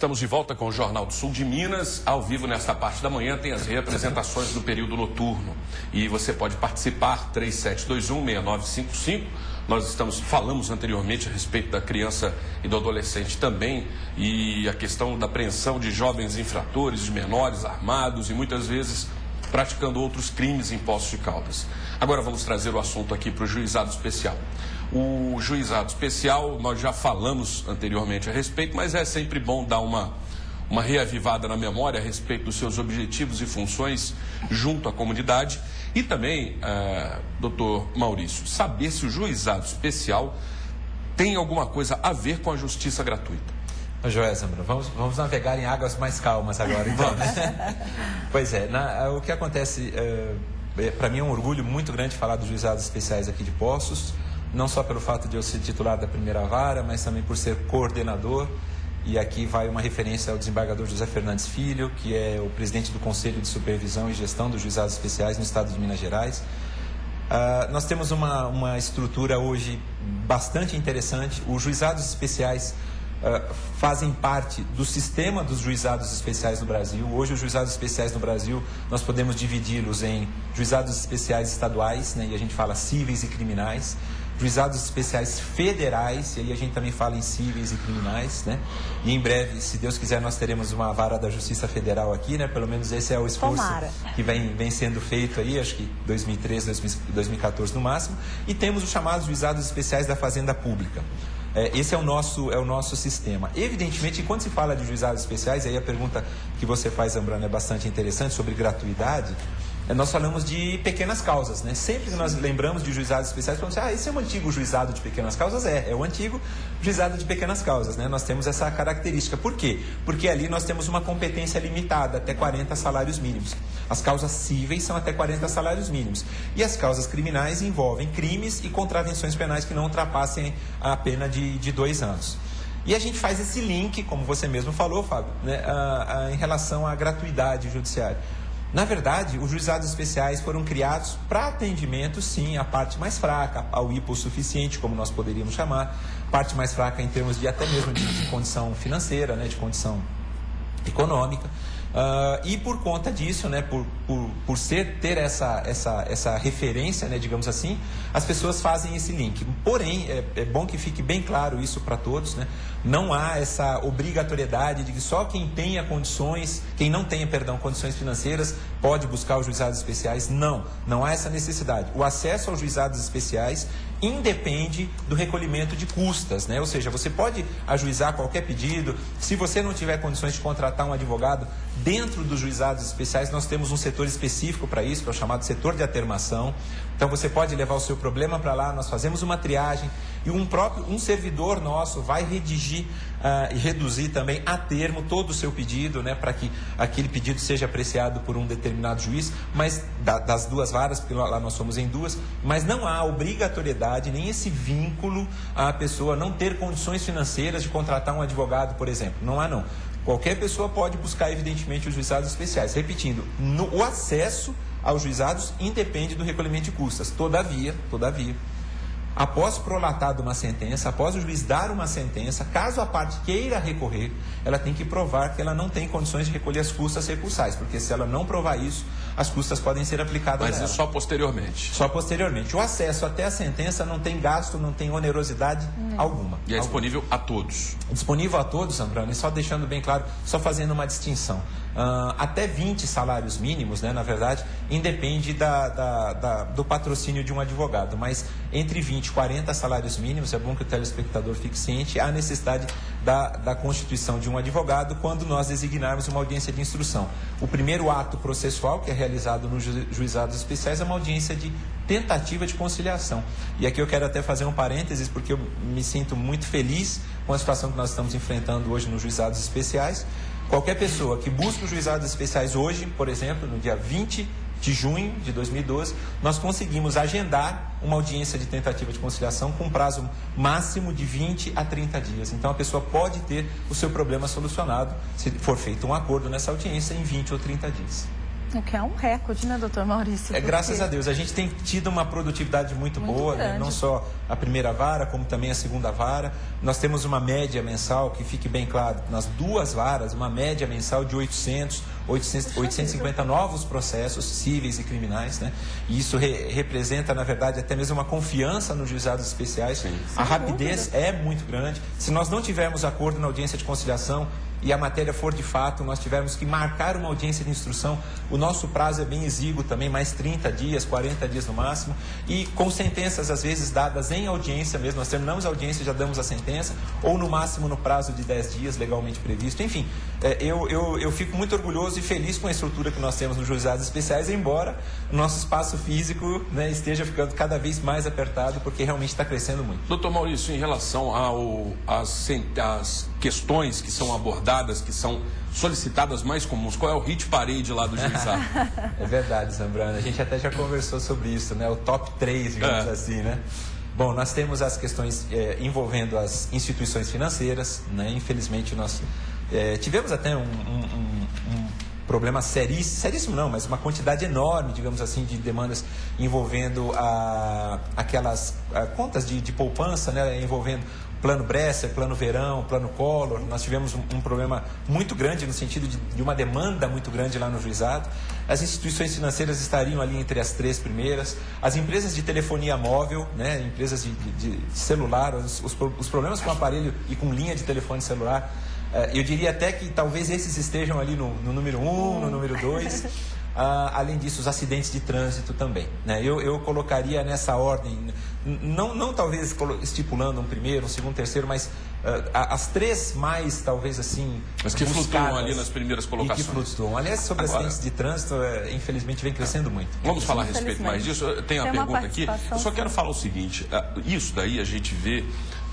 Estamos de volta com o Jornal do Sul de Minas. Ao vivo, nesta parte da manhã, tem as reapresentações do período noturno. E você pode participar, 3721-6955. Nós falamos anteriormente a respeito da criança e do adolescente também. E a questão da apreensão de jovens infratores, de menores armados e muitas vezes praticando outros crimes em Poços de Caldas. Agora vamos trazer o assunto aqui para o Juizado Especial. O Juizado Especial, nós já falamos anteriormente a respeito, mas é sempre bom dar uma reavivada na memória a respeito dos seus objetivos e funções junto à comunidade. E também, doutor Maurício, saber se o Juizado Especial tem alguma coisa a ver com a justiça gratuita. Joé, Zambra, vamos navegar em águas mais calmas agora, então, né? Pois é, o que acontece, para mim é um orgulho muito grande falar dos Juizados Especiais aqui de Poços, não só pelo fato de eu ser titular da primeira vara, mas também por ser coordenador. E aqui vai uma referência ao desembargador José Fernandes Filho, que é o presidente do Conselho de Supervisão e Gestão dos Juizados Especiais no estado de Minas Gerais. Nós temos uma estrutura hoje bastante interessante. Os Juizados Especiais fazem parte do sistema dos Juizados Especiais no Brasil. Hoje, os Juizados Especiais no Brasil, nós podemos dividi-los em Juizados Especiais estaduais, né, e a gente fala cíveis e criminais, Juizados Especiais federais, e aí a gente também fala em cíveis e criminais, né? E em breve, se Deus quiser, nós teremos uma vara da Justiça Federal aqui, né? Pelo menos esse é o esforço que vem sendo feito aí, acho que 2013, 2014 no máximo. E temos os chamados Juizados Especiais da Fazenda Pública. Esse é o nosso sistema. Evidentemente, quando se fala de juizados especiais, aí a pergunta que você faz, Zambrano, é bastante interessante, sobre gratuidade. Nós falamos de pequenas causas, né? Sempre que nós lembramos de juizados especiais, falamos assim, esse é o antigo juizado de pequenas causas? É o antigo juizado de pequenas causas, né? Nós temos essa característica. Por quê? Porque ali nós temos uma competência limitada, até 40 salários mínimos. As causas cíveis são até 40 salários mínimos. E as causas criminais envolvem crimes e contravenções penais que não ultrapassem a pena de 2 anos. E a gente faz esse link, como você mesmo falou, Fábio, né, em relação à gratuidade judiciária. Na verdade, os juizados especiais foram criados para atendimento, sim, à parte mais fraca, ao hipossuficiente, como nós poderíamos chamar, parte mais fraca em termos de até mesmo de condição financeira, né, de condição econômica. E por conta disso, né, por ter essa referência, né, digamos assim, as pessoas fazem esse link. Porém, é bom que fique bem claro isso para todos, né? Não há essa obrigatoriedade de que só quem não tenha condições financeiras pode buscar os juizados especiais. Não há essa necessidade. O acesso aos juizados especiais independe do recolhimento de custas, né? Ou seja, você pode ajuizar qualquer pedido. Se você não tiver condições de contratar um advogado, dentro dos juizados especiais nós temos um setor específico para isso, que é o chamado setor de atermação. Então você pode levar o seu problema para lá, nós fazemos uma triagem e um servidor nosso vai redigir e reduzir também a termo todo o seu pedido, né, para que aquele pedido seja apreciado por um determinado juiz, mas das 2 varas, porque lá nós somos em 2, mas não há obrigatoriedade, nem esse vínculo à pessoa não ter condições financeiras de contratar um advogado, por exemplo. Não há, não. Qualquer pessoa pode buscar, evidentemente, os juizados especiais. Repetindo, o acesso aos juizados independe do recolhimento de custas. Todavia, após prolatada uma sentença, após o juiz dar uma sentença, caso a parte queira recorrer, ela tem que provar que ela não tem condições de recolher as custas recursais, porque se ela não provar isso, as custas podem ser aplicadas nela. Mas isso só posteriormente? Só posteriormente. O acesso até a sentença não tem gasto, não tem onerosidade alguma. E é disponível a todos? Disponível a todos, Zambrano, e só deixando bem claro, só fazendo uma distinção. Até 20 salários mínimos, né, na verdade, independe do patrocínio de um advogado, mas entre 20 e 40 salários mínimos, é bom que o telespectador fique ciente, há necessidade da constituição de um advogado quando nós designarmos uma audiência de instrução. O primeiro ato processual, que é realizado nos juizados especiais, é uma audiência de tentativa de conciliação. E aqui eu quero até fazer um parênteses, porque eu me sinto muito feliz com a situação que nós estamos enfrentando hoje nos juizados especiais. Qualquer pessoa que busca os juizados especiais hoje, por exemplo, no dia 20 de junho de 2012, nós conseguimos agendar uma audiência de tentativa de conciliação com um prazo máximo de 20 a 30 dias. Então, a pessoa pode ter o seu problema solucionado, se for feito um acordo nessa audiência, em 20 ou 30 dias. O que é um recorde, né, doutor Maurício? Graças a Deus. A gente tem tido uma produtividade muito boa, né? Não só a primeira vara, como também a segunda vara. Nós temos uma média mensal, que fique bem claro, nas 2 varas, uma média mensal de 850 novos processos cíveis e criminais, né? E isso representa, na verdade, até mesmo uma confiança nos juizados especiais. Sim. A rapidez é muito grande. Se nós não tivermos acordo na audiência de conciliação e a matéria for de fato, nós tivermos que marcar uma audiência de instrução, o nosso prazo é bem exíguo também, mais 30 dias, 40 dias no máximo, e com sentenças às vezes dadas em audiência mesmo, nós terminamos a audiência e já damos a sentença, ou no máximo no prazo de 10 dias legalmente previsto. Enfim, eu fico muito orgulhoso e feliz com a estrutura que nós temos nos juizados especiais, embora o nosso espaço físico, né, esteja ficando cada vez mais apertado, porque realmente está crescendo muito. Doutor Maurício, em relação às questões que são abordadas, que são solicitadas mais comuns, qual é o hit parade lá do juizado? É verdade, Zambrano, a gente até já conversou sobre isso, né? O top 3, digamos assim, né? Bom, nós temos as questões envolvendo as instituições financeiras, né? Infelizmente nós tivemos até um problema seríssimo não, mas uma quantidade enorme, digamos assim, de demandas envolvendo aquelas contas de poupança, né? Envolvendo Plano Bresser, Plano Verão, Plano Collor. Nós tivemos um problema muito grande no sentido de uma demanda muito grande lá no juizado. As instituições financeiras estariam ali entre as 3 primeiras. As empresas de telefonia móvel, né, empresas de celular, os problemas com aparelho e com linha de telefone celular. Eu diria até que talvez esses estejam ali no número 1, no número 2. Além disso, os acidentes de trânsito também, né? Eu colocaria nessa ordem, não talvez estipulando um primeiro, um segundo, terceiro, mas as 3 mais, talvez assim, mas que flutuam ali nas primeiras colocações. E que flutuam. Aliás, sobre acidentes de trânsito, infelizmente vem crescendo muito. Vamos falar a respeito mais disso. Eu tenho a pergunta aqui. Eu só quero falar o seguinte, isso daí a gente vê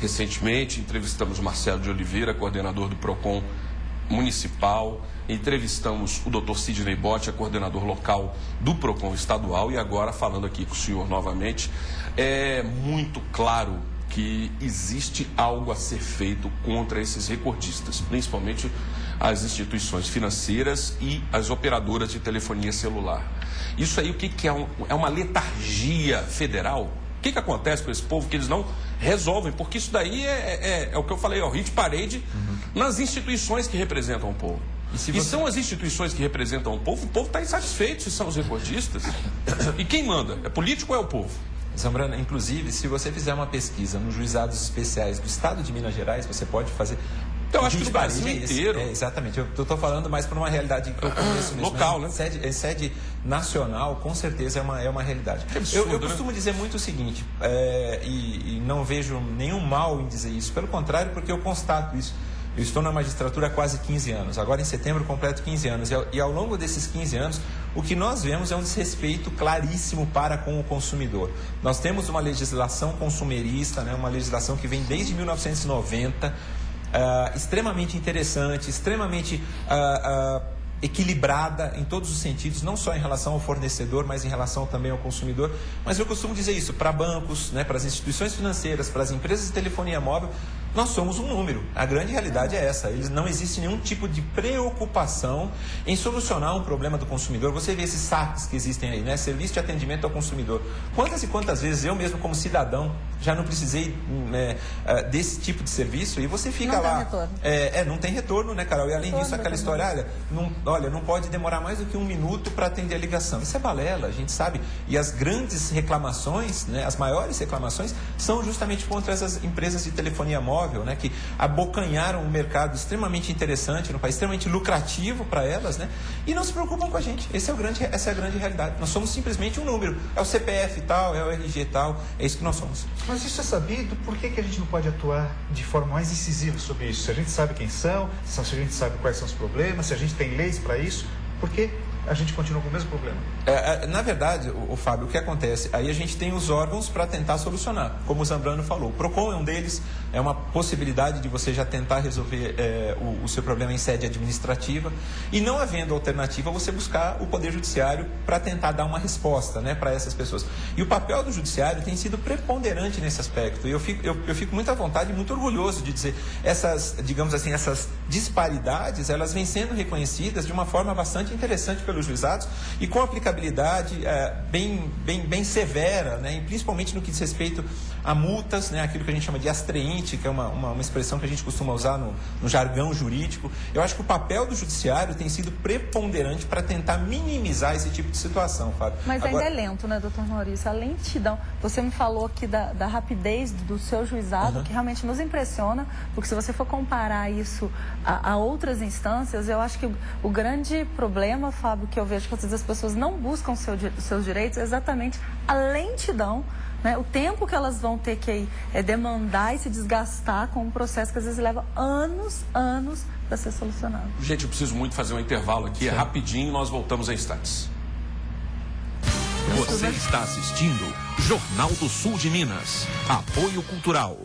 recentemente, entrevistamos o Marcelo de Oliveira, coordenador do PROCON municipal, entrevistamos o Dr. Sidney Botti, coordenador local do PROCON estadual, e agora falando aqui com o senhor novamente, é muito claro que existe algo a ser feito contra esses recordistas, principalmente as instituições financeiras e as operadoras de telefonia celular. Isso aí, o que é? É uma letargia federal? O que acontece com esse povo que eles não resolvem? Porque isso daí é o que eu falei, é o hit parade nas instituições que representam o povo. E são as instituições que representam o povo está insatisfeito se são os recordistas. E quem manda? É político ou é o povo? Zambrano, inclusive, se você fizer uma pesquisa nos juizados especiais do estado de Minas Gerais, você pode fazer... Eu acho que no Brasil inteiro. Exatamente. Eu estou falando mais para uma realidade que eu conheço mesmo. Local, né? Sede nacional, com certeza, é uma realidade. Absurdo, eu costumo dizer muito o seguinte, e não vejo nenhum mal em dizer isso. Pelo contrário, porque eu constato isso. Eu estou na magistratura há quase 15 anos. Agora, em setembro, completo 15 anos. E ao longo desses 15 anos, o que nós vemos é um desrespeito claríssimo para com o consumidor. Nós temos uma legislação consumerista, né, uma legislação que vem desde 1990, extremamente interessante, extremamente equilibrada em todos os sentidos, não só em relação ao fornecedor, mas em relação também ao consumidor. Mas eu costumo dizer isso para bancos, né, para as instituições financeiras, para as empresas de telefonia móvel. Nós somos um número. A grande realidade é essa. Não existe nenhum tipo de preocupação em solucionar um problema do consumidor. Você vê esses saques que existem aí, né? Serviço de atendimento ao consumidor. Quantas e quantas vezes eu mesmo, como cidadão, já não precisei desse tipo de serviço, e você fica não lá... Tem retorno. Não tem retorno, né, Carol? E além disso, aquela história, não pode demorar mais do que 1 minuto para atender a ligação. Isso é balela, a gente sabe. E as grandes reclamações, né, as maiores reclamações, são justamente contra essas empresas de telefonia móvel, né, que abocanharam um mercado extremamente interessante no país, extremamente lucrativo para elas, né, e não se preocupam com a gente. Essa é a grande realidade. Nós somos simplesmente um número. É o CPF tal, é o RG tal, é isso que nós somos. Mas isso é sabido, por que a gente não pode atuar de forma mais incisiva sobre isso? Se a gente sabe quem são, se a gente sabe quais são os problemas, se a gente tem leis para isso, por que a gente continua com o mesmo problema? Na verdade, Fábio, o que acontece? Aí a gente tem os órgãos para tentar solucionar, como o Zambrano falou. O PROCON é um deles, é uma possibilidade de você já tentar resolver o seu problema em sede administrativa, e não havendo alternativa, você buscar o Poder Judiciário para tentar dar uma resposta, né, para essas pessoas. E o papel do Judiciário tem sido preponderante nesse aspecto, e eu fico muito à vontade e muito orgulhoso de dizer, digamos assim, essas disparidades, elas vêm sendo reconhecidas de uma forma bastante interessante pelo pelos juizados e com aplicabilidade bem severa, né? E principalmente no que diz respeito a multas, né? Aquilo que a gente chama de astreinte, que é uma expressão que a gente costuma usar no jargão jurídico. Eu acho que o papel do judiciário tem sido preponderante para tentar minimizar esse tipo de situação, Fábio. Mas ainda é lento, né, doutor Maurício? A lentidão. Você me falou aqui da rapidez do seu juizado, que realmente nos impressiona, porque se você for comparar isso a outras instâncias, eu acho que o grande problema, Fábio, que eu vejo que às vezes as pessoas não buscam seus direitos é exatamente a lentidão, né? O tempo que elas vão ter que demandar e se desgastar com um processo que às vezes leva anos para ser solucionado. Gente, eu preciso muito fazer um intervalo aqui, rapidinho, nós voltamos em instantes. Você está assistindo Jornal do Sul de Minas. Apoio Cultural.